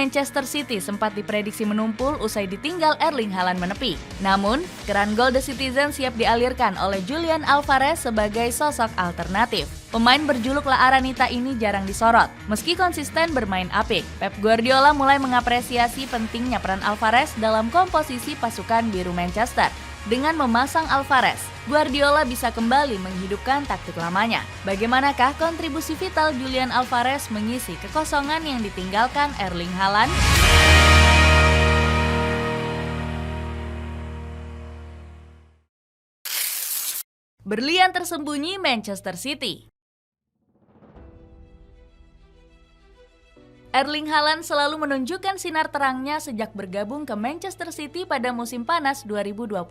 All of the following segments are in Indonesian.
Manchester City sempat diprediksi menumpul usai ditinggal Erling Haaland menepi. Namun, keran gol The Citizen siap dialirkan oleh Julian Alvarez sebagai sosok alternatif. Pemain berjuluk La Aranita ini jarang disorot. Meski konsisten bermain apik, Pep Guardiola mulai mengapresiasi pentingnya peran Alvarez dalam komposisi pasukan biru Manchester. Dengan memasang Alvarez, Guardiola bisa kembali menghidupkan taktik lamanya. Bagaimanakah kontribusi vital Julian Alvarez mengisi kekosongan yang ditinggalkan Erling Haaland? Berlian tersembunyi Manchester City. Erling Haaland selalu menunjukkan sinar terangnya sejak bergabung ke Manchester City pada musim panas 2022.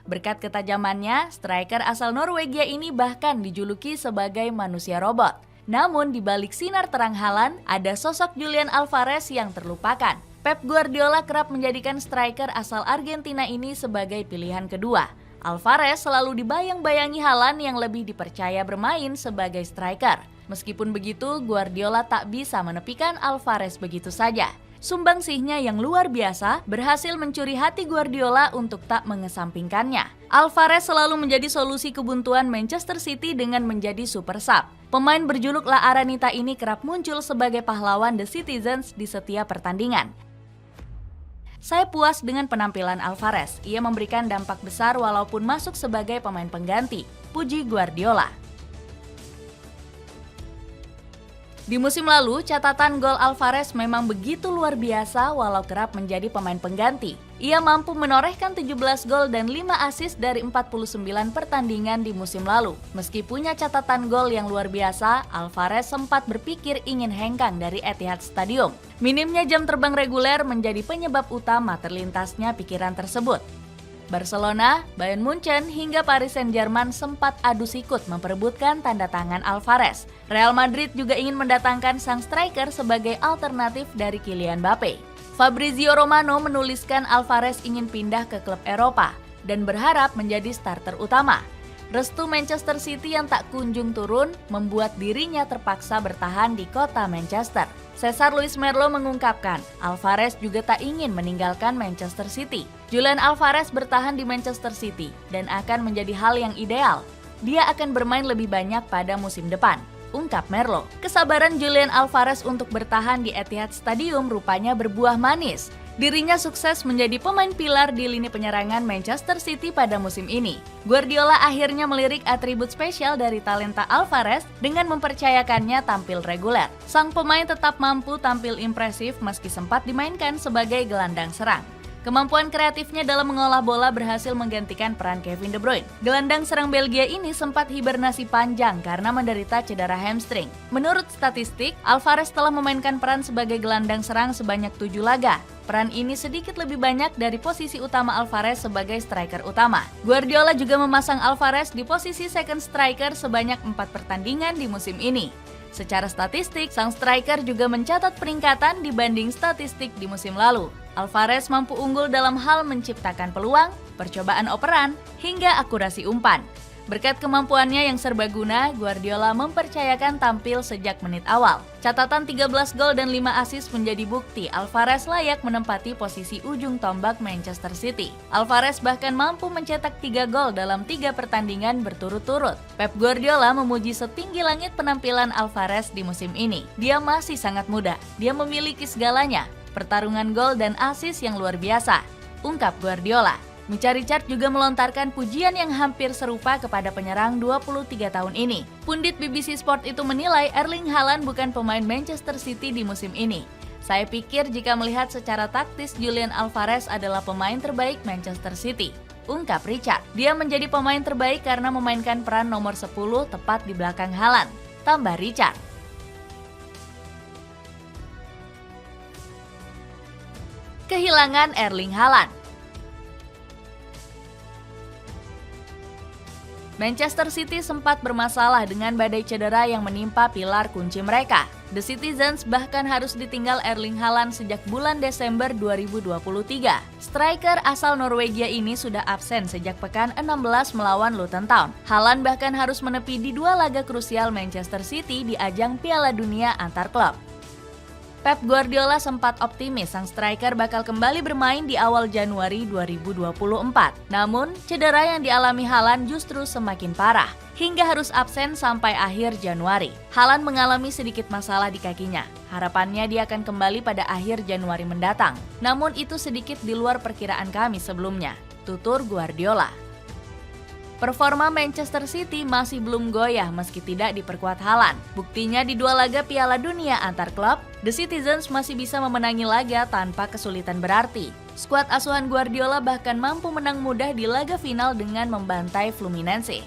Berkat ketajamannya, striker asal Norwegia ini bahkan dijuluki sebagai manusia robot. Namun di balik sinar terang Haaland, ada sosok Julian Alvarez yang terlupakan. Pep Guardiola kerap menjadikan striker asal Argentina ini sebagai pilihan kedua. Alvarez selalu dibayang-bayangi Haaland yang lebih dipercaya bermain sebagai striker. Meskipun begitu, Guardiola tak bisa menepikan Alvarez begitu saja. Sumbangsihnya yang luar biasa berhasil mencuri hati Guardiola untuk tak mengesampingkannya. Alvarez selalu menjadi solusi kebuntuan Manchester City dengan menjadi super sub. Pemain berjuluk La Aranita ini kerap muncul sebagai pahlawan The Citizens di setiap pertandingan. Saya puas dengan penampilan Alvarez. Ia memberikan dampak besar walaupun masuk sebagai pemain pengganti, puji Guardiola. Di musim lalu, catatan gol Alvarez memang begitu luar biasa walau kerap menjadi pemain pengganti. Ia mampu menorehkan 17 gol dan 5 assist dari 49 pertandingan di musim lalu. Meski punya catatan gol yang luar biasa, Alvarez sempat berpikir ingin hengkang dari Etihad Stadium. Minimnya jam terbang reguler menjadi penyebab utama terlintasnya pikiran tersebut. Barcelona, Bayern Munchen, hingga Paris Saint-Germain sempat adu sikut memperebutkan tanda tangan Alvarez. Real Madrid juga ingin mendatangkan sang striker sebagai alternatif dari Kylian Mbappe. Fabrizio Romano menuliskan Alvarez ingin pindah ke klub Eropa dan berharap menjadi starter utama. Restu Manchester City yang tak kunjung turun membuat dirinya terpaksa bertahan di kota Manchester. Cesar Luis Merlo mengungkapkan, Alvarez juga tak ingin meninggalkan Manchester City. Julian Alvarez bertahan di Manchester City dan akan menjadi hal yang ideal. Dia akan bermain lebih banyak pada musim depan, ungkap Merlo. Kesabaran Julian Alvarez untuk bertahan di Etihad Stadium rupanya berbuah manis. Dirinya sukses menjadi pemain pilar di lini penyerangan Manchester City pada musim ini. Guardiola akhirnya melirik atribut spesial dari talenta Alvarez dengan mempercayakannya tampil reguler. Sang pemain tetap mampu tampil impresif meski sempat dimainkan sebagai gelandang serang. Kemampuan kreatifnya dalam mengolah bola berhasil menggantikan peran Kevin De Bruyne. Gelandang serang Belgia ini sempat hibernasi panjang karena menderita cedera hamstring. Menurut statistik, Alvarez telah memainkan peran sebagai gelandang serang sebanyak 7 laga. Peran ini sedikit lebih banyak dari posisi utama Alvarez sebagai striker utama. Guardiola juga memasang Alvarez di posisi second striker sebanyak 4 pertandingan di musim ini. Secara statistik, sang striker juga mencatat peningkatan dibanding statistik di musim lalu. Alvarez mampu unggul dalam hal menciptakan peluang, percobaan operan, hingga akurasi umpan. Berkat kemampuannya yang serbaguna, Guardiola mempercayakan tampil sejak menit awal. Catatan 13 gol dan 5 assist menjadi bukti Alvarez layak menempati posisi ujung tombak Manchester City. Alvarez bahkan mampu mencetak 3 gol dalam 3 pertandingan berturut-turut. Pep Guardiola memuji setinggi langit penampilan Alvarez di musim ini. Dia masih sangat muda, dia memiliki segalanya, pertarungan gol dan assist yang luar biasa, ungkap Guardiola. Micha Richards juga melontarkan pujian yang hampir serupa kepada penyerang 23 tahun ini. Pundit BBC Sport itu menilai Erling Haaland bukan pemain Manchester City di musim ini. Saya pikir jika melihat secara taktis Julian Alvarez adalah pemain terbaik Manchester City, ungkap Richards. Dia menjadi pemain terbaik karena memainkan peran nomor 10 tepat di belakang Haaland, tambah Richards. Kehilangan Erling Haaland. Manchester City sempat bermasalah dengan badai cedera yang menimpa pilar kunci mereka. The Citizens bahkan harus ditinggal Erling Haaland sejak bulan Desember 2023. Striker asal Norwegia ini sudah absen sejak pekan 16 melawan Luton Town. Haaland bahkan harus menepi di 2 laga krusial Manchester City di ajang Piala Dunia antar klub. Pep Guardiola sempat optimis sang striker bakal kembali bermain di awal Januari 2024. Namun, cedera yang dialami Haaland justru semakin parah, hingga harus absen sampai akhir Januari. Haaland mengalami sedikit masalah di kakinya. Harapannya dia akan kembali pada akhir Januari mendatang. Namun itu sedikit di luar perkiraan kami sebelumnya, tutur Guardiola. Performa Manchester City masih belum goyah meski tidak diperkuat Haaland. Buktinya di 2 laga Piala Dunia antar klub, The Citizens masih bisa memenangi laga tanpa kesulitan berarti. Skuad asuhan Guardiola bahkan mampu menang mudah di laga final dengan membantai Fluminense.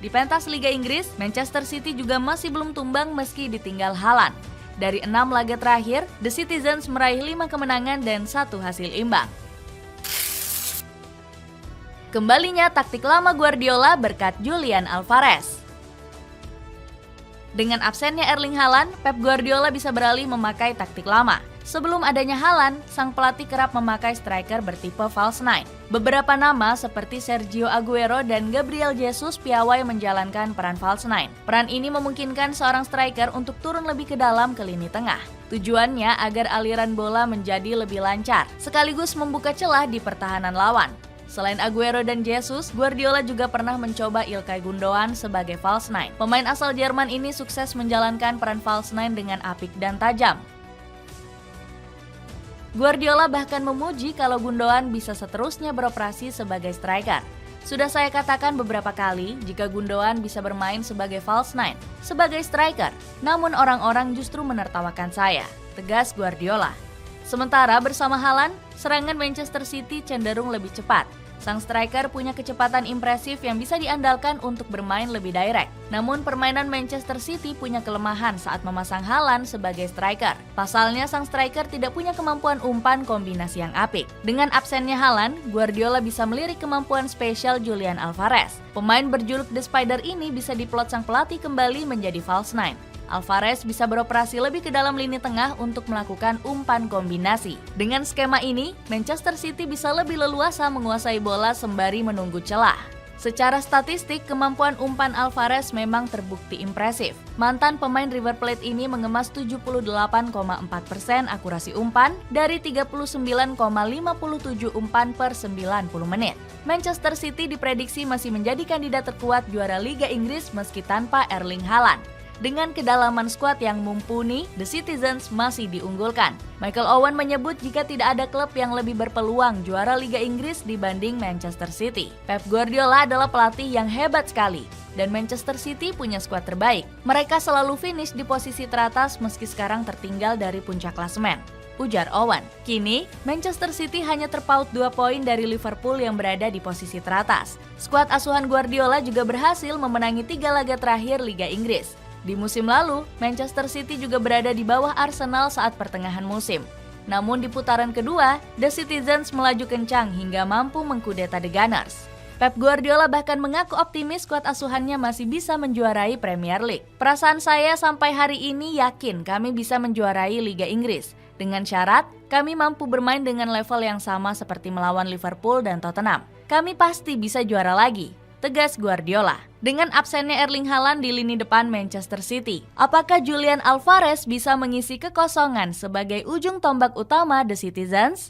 Di pentas Liga Inggris, Manchester City juga masih belum tumbang meski ditinggal Haaland. Dari 6 laga terakhir, The Citizens meraih 5 kemenangan dan 1 hasil imbang. Kembalinya taktik lama Guardiola berkat Julian Alvarez. Dengan absennya Erling Haaland, Pep Guardiola bisa beralih memakai taktik lama. Sebelum adanya Haaland, sang pelatih kerap memakai striker bertipe false nine. Beberapa nama seperti Sergio Aguero dan Gabriel Jesus piawai menjalankan peran false nine. Peran ini memungkinkan seorang striker untuk turun lebih ke dalam ke lini tengah. Tujuannya agar aliran bola menjadi lebih lancar, sekaligus membuka celah di pertahanan lawan. Selain Aguero dan Jesus, Guardiola juga pernah mencoba Ilkay Gundogan sebagai false nine. Pemain asal Jerman ini sukses menjalankan peran false nine dengan apik dan tajam. Guardiola bahkan memuji kalau Gundogan bisa seterusnya beroperasi sebagai striker. Sudah saya katakan beberapa kali jika Gundogan bisa bermain sebagai false nine, sebagai striker, namun orang-orang justru menertawakan saya, tegas Guardiola. Sementara bersama Haaland, serangan Manchester City cenderung lebih cepat. Sang striker punya kecepatan impresif yang bisa diandalkan untuk bermain lebih direct. Namun permainan Manchester City punya kelemahan saat memasang Haaland sebagai striker. Pasalnya sang striker tidak punya kemampuan umpan kombinasi yang apik. Dengan absennya Haaland, Guardiola bisa melirik kemampuan spesial Julian Alvarez. Pemain berjuluk The Spider ini bisa diplot sang pelatih kembali menjadi false nine. Alvarez bisa beroperasi lebih ke dalam lini tengah untuk melakukan umpan kombinasi. Dengan skema ini, Manchester City bisa lebih leluasa menguasai bola sembari menunggu celah. Secara statistik, kemampuan umpan Alvarez memang terbukti impresif. Mantan pemain River Plate ini mengemas 78,4% akurasi umpan dari 39,57 umpan per 90 menit. Manchester City diprediksi masih menjadi kandidat terkuat juara Liga Inggris meski tanpa Erling Haaland. Dengan kedalaman skuad yang mumpuni, The Citizens masih diunggulkan. Michael Owen menyebut jika tidak ada klub yang lebih berpeluang juara Liga Inggris dibanding Manchester City. Pep Guardiola adalah pelatih yang hebat sekali, dan Manchester City punya skuad terbaik. Mereka selalu finish di posisi teratas meski sekarang tertinggal dari puncak klasemen, ujar Owen. Kini, Manchester City hanya terpaut 2 poin dari Liverpool yang berada di posisi teratas. Skuad asuhan Guardiola juga berhasil memenangi 3 laga terakhir Liga Inggris. Di musim lalu, Manchester City juga berada di bawah Arsenal saat pertengahan musim. Namun di putaran kedua, The Citizens melaju kencang hingga mampu mengkudeta The Gunners. Pep Guardiola bahkan mengaku optimis skuad asuhannya masih bisa menjuarai Premier League. Perasaan saya sampai hari ini yakin kami bisa menjuarai Liga Inggris. Dengan syarat, kami mampu bermain dengan level yang sama seperti melawan Liverpool dan Tottenham. Kami pasti bisa juara lagi, tegas Guardiola. Dengan absennya Erling Haaland di lini depan Manchester City, apakah Julian Alvarez bisa mengisi kekosongan sebagai ujung tombak utama The Citizens?